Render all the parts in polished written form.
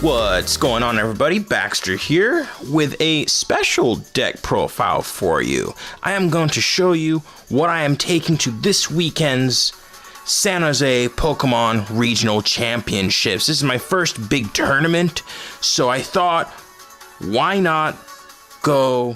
What's going on, everybody? Baxter here with a special deck profile for you. I am going to show you what I am taking to this weekend's San Jose Pokemon Regional Championships. This is my first big tournament, so I thought, why not go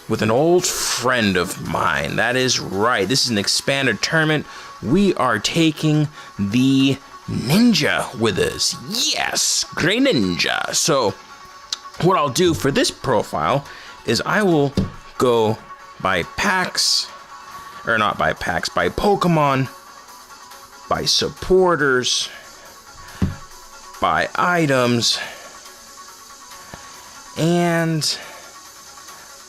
with an old friend of mine? That is right, this is an expanded tournament. We are taking the Ninja with us. Yes, Greninja. So what I'll do for this profile is I will go by packs, or not by packs, by Pokemon, by supporters, by items, and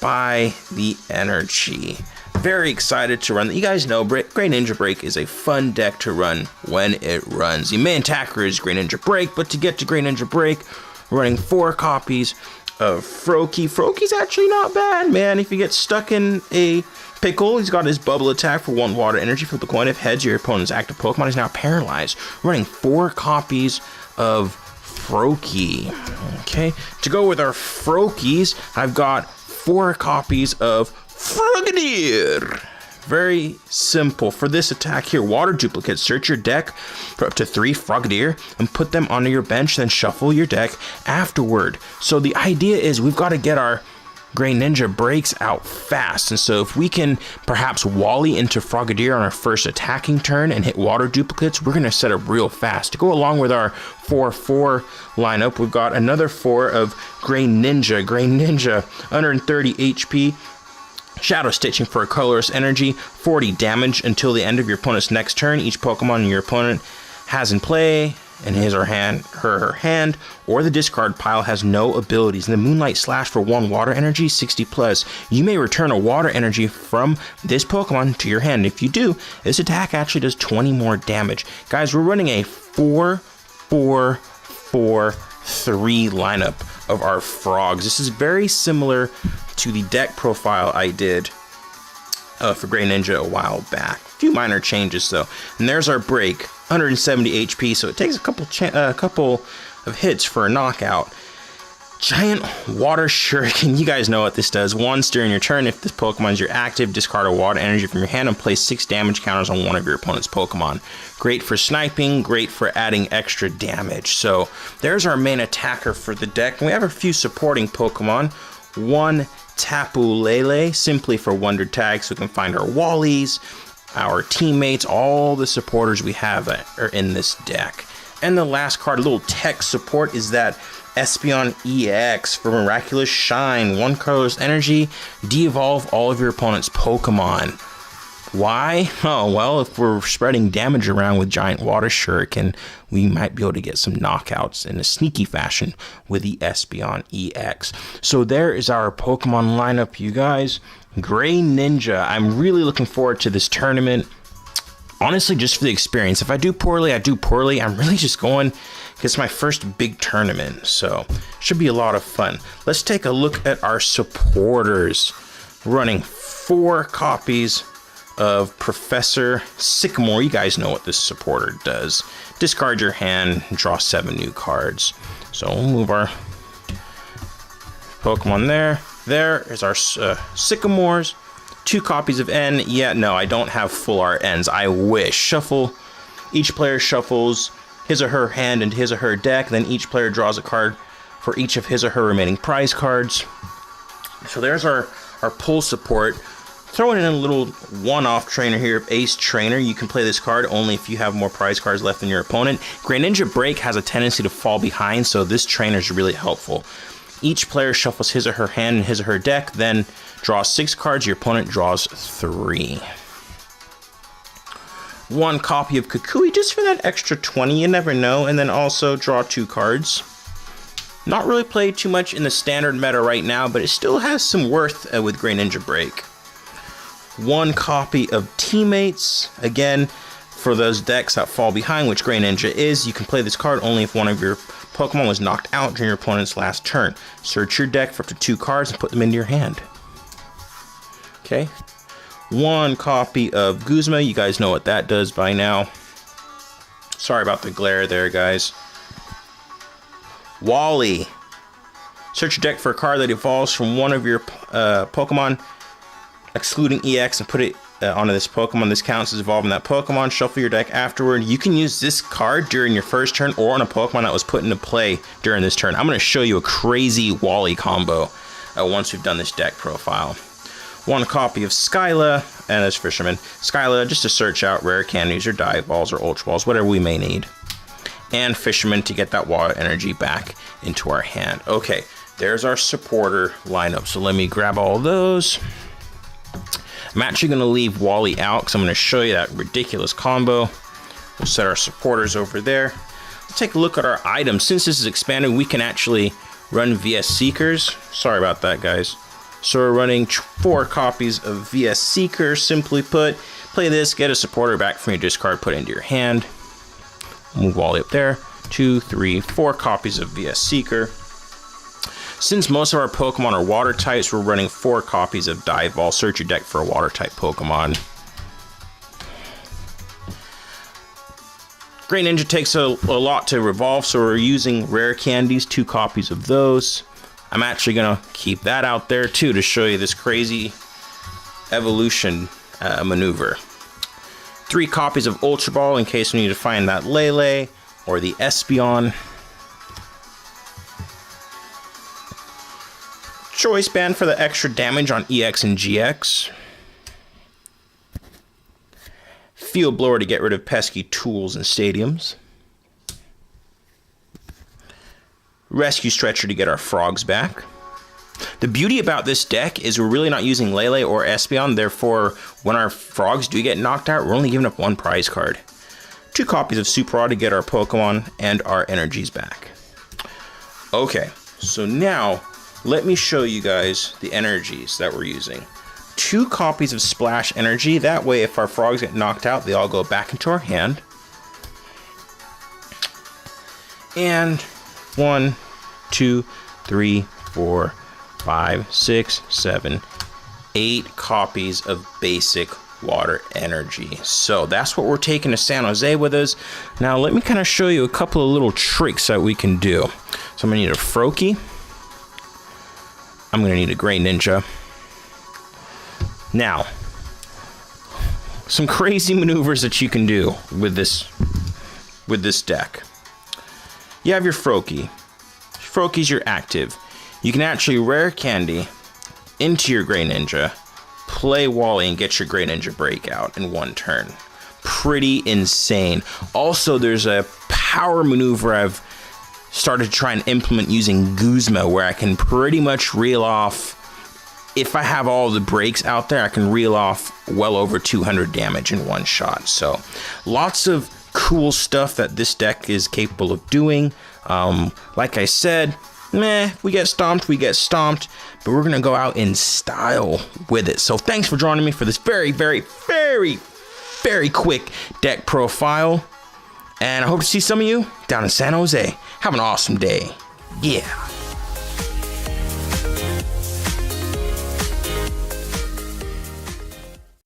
by the energy. Very excited to run. You guys know Greninja BREAK is a fun deck to run when it runs. The main attacker is Greninja BREAK, but to get to Greninja BREAK, we're running 4 copies of Froakie. Froakie's actually not bad, man. If you get stuck in a pickle, he's got his bubble attack for 1 water energy. Flip the coin. If heads, your opponent's active Pokemon is now paralyzed. Running 4 copies of Froakie. Okay, to go with our Froakies, I've got 4 copies of Frogadier. Very simple. For this attack here, water duplicate. Search your deck for up to 3 Frogadier and put them onto your bench, then shuffle your deck afterward. So the idea is we've got to get our Greninja breaks out fast, and so if we can perhaps Wally into Frogadier on our first attacking turn and hit water duplicates, we're going to set up real fast. To go along with our 4-4 lineup, we've got another 4 of Greninja. 130 HP, Shadow Stitching for a colorless energy, 40 damage until the end of your opponent's next turn. Each Pokemon your opponent has in play in his or her hand, or the discard pile has no abilities. And the Moonlight Slash for 1 water energy, 60 plus. You may return a water energy from this Pokemon to your hand. If you do, this attack actually does 20 more damage. Guys, we're running a 4-4-4-3 lineup of our frogs. This is very similar to the deck profile I did for Greninja a while back. A few minor changes though. And there's our break, 170 HP, so it takes a couple of hits for a knockout. Giant Water Shuriken. You guys know what this does. Once during your turn, if this Pokemon is your active, discard a water energy from your hand and place 6 damage counters on one of your opponent's Pokemon. Great for sniping, great for adding extra damage. So there's our main attacker for the deck. And we have a few supporting Pokemon. 1 Tapu Lele, simply for Wonder Tag, so we can find our Wallies, our teammates, all the supporters we have are in this deck. And the last card, a little tech support, is that Espeon EX for Miraculous Shine. 1 colorless energy, de-evolve all of your opponent's Pokemon. Why? Oh, well, if we're spreading damage around with Giant Water Shuriken, we might be able to get some knockouts in a sneaky fashion with the Espeon EX. So there is our Pokemon lineup, you guys. Greninja. I'm really looking forward to this tournament. Honestly, just for the experience. If I do poorly, I do poorly. I'm really just going because it's my first big tournament, so should be a lot of fun. Let's take a look at our supporters. Running 4 copies of Professor Sycamore. You guys know what this supporter does. Discard your hand, draw 7 new cards. So we'll move our Pokemon there. There is our Sycamores. 2 copies of N. Yeah, no, I don't have full RNs. I wish. Shuffle. Each player shuffles his or her hand into his or her deck. Then each player draws a card for each of his or her remaining prize cards. So there's our pull support. Throwing in a little one-off trainer here, Ace Trainer. You can play this card only if you have more prize cards left than your opponent. Greninja BREAK has a tendency to fall behind, so this trainer is really helpful. Each player shuffles his or her hand in his or her deck, then draws 6 cards. Your opponent draws 3. 1 copy of Kukui, just for that extra 20, you never know. And then also draw 2 cards. Not really played too much in the standard meta right now, but it still has some worth with Greninja BREAK. 1 copy of Teammates. Again, for those decks that fall behind, which Greninja is, you can play this card only if one of your Pokemon was knocked out during your opponent's last turn. Search your deck for up to 2 cards and put them into your hand. Okay. 1 copy of Guzma. You guys know what that does by now. Sorry about the glare there, guys. Wally. Search your deck for a card that evolves from one of your Pokemon, excluding EX, and put it onto this Pokemon. This counts as evolving that Pokemon. Shuffle your deck afterward. You can use this card during your first turn or on a Pokemon that was put into play during this turn. I'm going to show you a crazy Wally combo once we've done this deck profile. One copy of Skyla, and this Fisherman. Skyla, just to search out rare candies or dive balls or ultra balls, whatever we may need. And Fisherman to get that water energy back into our hand. Okay, there's our supporter lineup. So let me grab all those. I'm actually going to leave Wally out because I'm going to show you that ridiculous combo. We'll set our supporters over there. Let's take a look at our items. Since this is expanded, we can actually run VS Seekers. Sorry about that, guys. So we're running 4 copies of VS Seeker. Simply put, play this, get a supporter back from your discard, put it into your hand. Move Wally up there. 2, 3, 4 copies of VS Seeker. Since most of our Pokemon are water types, we're running 4 copies of Dive Ball. Search your deck for a water type Pokemon. Greninja takes a lot to revolve, so we're using rare candies, 2 copies of those. I'm actually going to keep that out there too to show you this crazy evolution maneuver. 3 copies of Ultra Ball in case we need to find that Lele or the Espeon. Choice Band for the extra damage on EX and GX. Field Blower to get rid of pesky tools in stadiums. Rescue Stretcher to get our frogs back. The beauty about this deck is we're really not using Lele or Espeon, therefore when our frogs do get knocked out, we're only giving up 1 prize card. 2 copies of Super Rod to get our Pokemon and our energies back. Okay, so now let me show you guys the energies that we're using. 2 copies of Splash Energy, that way if our frogs get knocked out, they all go back into our hand. And 1, 2, 3, 4, 5, 6, 7, 8 copies of basic water energy. So that's what we're taking to San Jose with us. Now let me kind of show you a couple of little tricks that we can do. So I'm gonna need a Froakie. I'm gonna need a Greninja. Now, some crazy maneuvers that you can do with this deck. You have your Froakie. Froakie's your active. You can actually rare candy into your Greninja, play Wally, and get your Greninja breakout in 1 turn. Pretty insane. Also, there's a power maneuver I've started to try and implement using Guzma, where I can pretty much reel off, if I have all the breaks out there, I can reel off well over 200 damage in 1 shot. So lots of cool stuff that this deck is capable of doing. Like I said, we get stomped, but we're gonna go out in style with it. So thanks for joining me for this very, very, very, very quick deck profile, and I hope to see some of you down in San Jose. Have an awesome day. Yeah.